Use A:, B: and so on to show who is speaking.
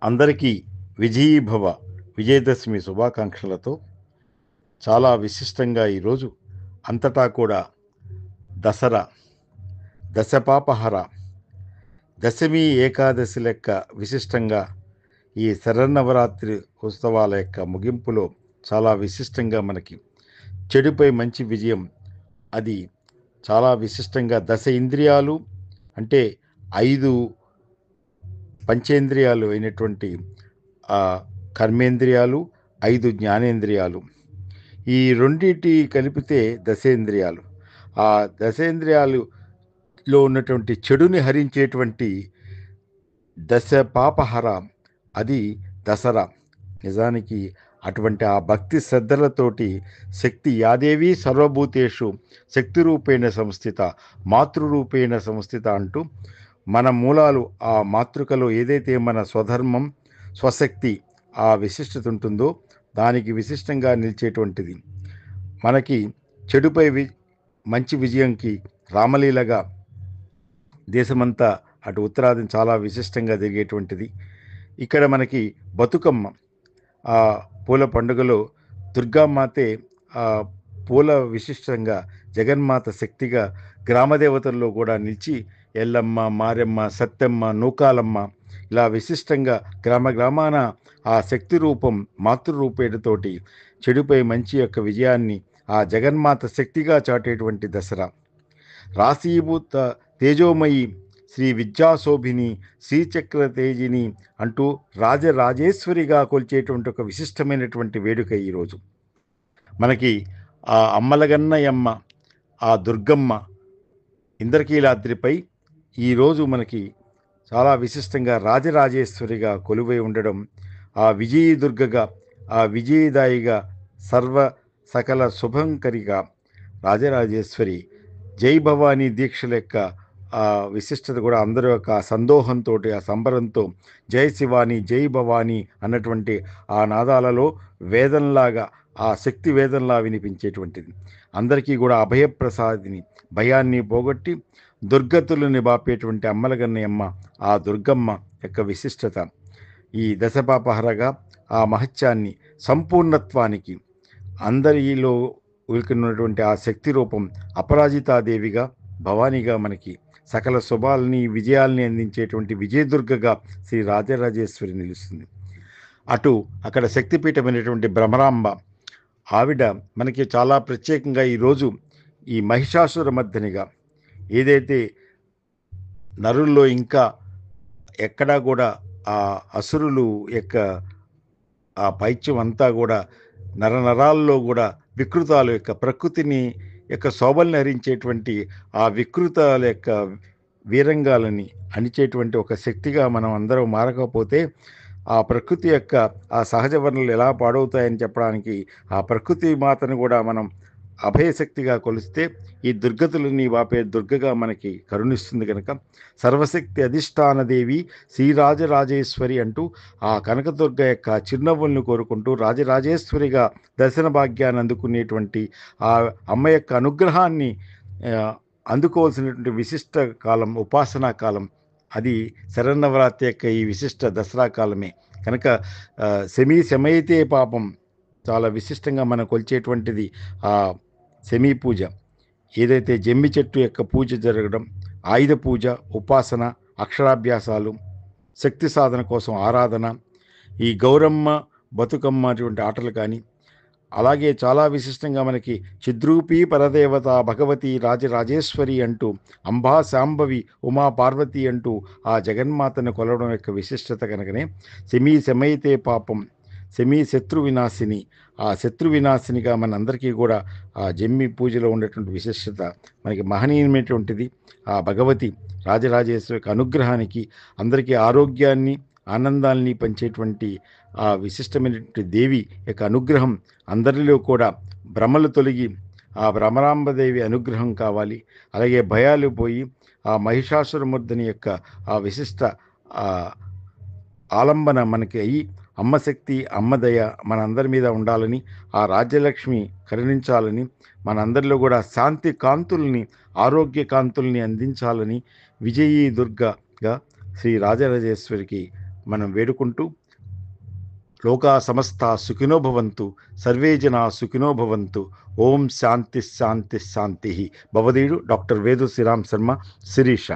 A: అందరికీ విజయీభవ విజయదశమి శుభాకాంక్షలతో చాలా విశిష్టంగా ఈరోజు అంతటా కూడా దసరా, దశపాపహర, దశమి ఏకాదశి లెక్క విశిష్టంగా ఈ శరన్నవరాత్రి ఉత్సవాల యొక్క ముగింపులో చాలా విశిష్టంగా మనకి చెడుపై మంచి విజయం, అది చాలా విశిష్టంగా దశ ఇంద్రియాలు అంటే 5 పంచేంద్రియాలు అయినటువంటి కర్మేంద్రియాలు, 5 జ్ఞానేంద్రియాలు, ఈ రెండింటి కలిపితే దశేంద్రియాలు. ఆ దశేంద్రియాలులో ఉన్నటువంటి చెడుని హరించేటువంటి దశ పాపహర, అది దసరా. నిజానికి అటువంటి ఆ భక్తి శ్రద్ధలతోటి శక్తి యాదేవి సర్వభూతేషు శక్తి రూపేణ సంస్థిత మాతృరూపేణ సంస్థిత అంటూ మన మూలాలు ఆ మాతృకలో ఏదైతే మన స్వధర్మం స్వశక్తి ఆ విశిష్టత ఉంటుందో దానికి విశిష్టంగా నిలిచేటువంటిది. మనకి చెడుపై మంచి విజయంకి రామలీలగా దేశమంతా అటు ఉత్తరాదిని చాలా విశిష్టంగా జరిగేటువంటిది. ఇక్కడ మనకి బతుకమ్మ, ఆ పూల పండుగలో దుర్గామాతే ఆ పూల విశిష్టంగా జగన్మాత శక్తిగా గ్రామదేవతల్లో కూడా నిలిచి ఎల్లమ్మ, మారెమ్మ, సత్తెమ్మ, నూకాలమ్మ ఇలా విశిష్టంగా గ్రామాన ఆ శక్తి రూపం మాతృరూపేటతోటి చెడుపై మంచి యొక్క విజయాన్ని ఆ జగన్మాత శక్తిగా చాటేటువంటి దసరా. రాశీభూత తేజోమయి శ్రీ విద్యాశోభిని శ్రీచక్ర తేజిని అంటూ రాజరాజేశ్వరిగా కొలిచేటువంటి ఒక విశిష్టమైనటువంటి వేడుక ఈరోజు. మనకి ఆ అమ్మలగన్నయమ్మ, ఆ దుర్గమ్మ ఇంద్రకీలాద్రిపై ఈరోజు మనకి చాలా విశిష్టంగా రాజరాజేశ్వరిగా కొలువై ఉండడం, ఆ విజయీ దుర్గగా, ఆ విజయదాయిగా, సర్వ సకల శుభంకరిగా రాజరాజేశ్వరి జై భవానీ దీక్షల యొక్క ఆ విశిష్టత కూడా అందరూ యొక్క సందోహంతో ఆ సంబరంతో జై శివాని జై భవానీ అన్నటువంటి ఆ నాదాలలో వేదంలాగా ఆ శక్తి వేదంలా వినిపించేటువంటిది. అందరికీ కూడా అభయప్రసాదిని, భయాన్ని పోగొట్టి దుర్గతులను బాపేటువంటి అమ్మలగన్నయమ్మ ఆ దుర్గమ్మ యొక్క విశిష్టత ఈ దశపాపహరగా ఆ మహత్యాన్ని సంపూర్ణత్వానికి అందరిలో ఉలికినటువంటి ఆ శక్తి రూపం అపరాజితాదేవిగా భవానీగా మనకి సకల శుభాలని విజయాల్ని అందించేటువంటి విజయదుర్గగా శ్రీ రాజరాజేశ్వరి నిలుస్తుంది. అక్కడ శక్తిపీఠమైనటువంటి భ్రమరాంబ, ఆవిడ మనకి చాలా ప్రత్యేకంగా ఈరోజు ఈ మహిషాసుర మర్దినిగా, ఏదైతే నరుల్లో ఇంకా ఎక్కడా కూడా ఆ అసురులు యొక్క ఆ పైత్యం అంతా కూడా నరనరాల్లో కూడా వికృతాల యొక్క ప్రకృతిని యొక్క శోభల్ని హరించేటువంటి ఆ వికృతాల యొక్క వీరంగాలని అణిచేటువంటి ఒక శక్తిగా మనం అందరం మారకపోతే ఆ ప్రకృతి యొక్క ఆ సహజ వనరులు ఎలా పాడవుతాయని చెప్పడానికి ఆ ప్రకృతి మాతను కూడా మనం అభయశక్తిగా కొలిస్తే ఈ దుర్గతులని వాపే దుర్గగా మనకి కరుణిస్తుంది. కనుక సర్వశక్తి అధిష్టానదేవి శ్రీరాజరాజేశ్వరి అంటూ ఆ కనకదుర్గ యొక్క చిరునవ్వులను కోరుకుంటూ రాజరాజేశ్వరిగా దర్శన భాగ్యాన్ని అందుకునేటువంటి ఆ అమ్మ యొక్క అనుగ్రహాన్ని అందుకోవాల్సినటువంటి విశిష్ట కాలం, ఉపాసనా కాలం, అది శరన్నవరాత్రి యొక్క ఈ విశిష్ట దసరా కాలమే. కనుక శమైతే పాపం చాలా విశిష్టంగా మనం కొలిచేటువంటిది ఆ శమీ పూజ. ఏదైతే జమ్మి చెట్టు యొక్క పూజ జరగడం, ఆయుధ పూజ, ఉపాసన, అక్షరాభ్యాసాలు, శక్తి సాధన కోసం ఆరాధన, ఈ గౌరమ్మ, బతుకమ్మ అటువంటి ఆటలు కానీ, అలాగే చాలా విశిష్టంగా మనకి చిద్రూపీ పరదేవత భగవతి రాజరాజేశ్వరి అంటూ అంబా శాంభవి ఉమా పార్వతి అంటూ ఆ జగన్మాతను కొలవడం యొక్క విశిష్టత కనుకనే శమైతే పాపం, శమీ శత్రు వినాశిని, ఆ శత్రు వినాశినిగా మనందరికీ కూడా ఆ జమ్మి పూజలో ఉన్నటువంటి విశిష్టత మనకి మహనీయమైనటువంటిది. ఆ భగవతి రాజరాజేశ్వరి అనుగ్రహానికి, అందరికీ ఆరోగ్యాన్ని ఆనందాల్ని పంచేటువంటి ఆ విశిష్టమైనటువంటి దేవి యొక్క అనుగ్రహం అందరిలో కూడా భ్రమలు తొలగి ఆ భ్రమరాంబదేవి అనుగ్రహం కావాలి. అలాగే భయాలు పోయి ఆ మహిషాసురమర్దిని యొక్క ఆ విశిష్ట ఆలంబన మనకి అయ్యి అమ్మ శక్తి, అమ్మ దయ మనందరి మీద ఉండాలని, ఆ రాజ్యలక్ష్మి కరుణించాలని, మనందరిలో కూడా శాంతి కాంతుల్ని, ఆరోగ్య కాంతుల్ని అందించాలని విజయీ దుర్గగా శ్రీ రాజరాజేశ్వరికి మనం వేడుకుంటూ లోకా సమస్త సుఖినో భవంతు, సర్వే జనా సుఖినో భవంతు. ఓం శాంతి శాంతి శాంతి. భవదీయుడు డాక్టర్ వేదు శ్రీరామ్ శర్మ, శిరీష.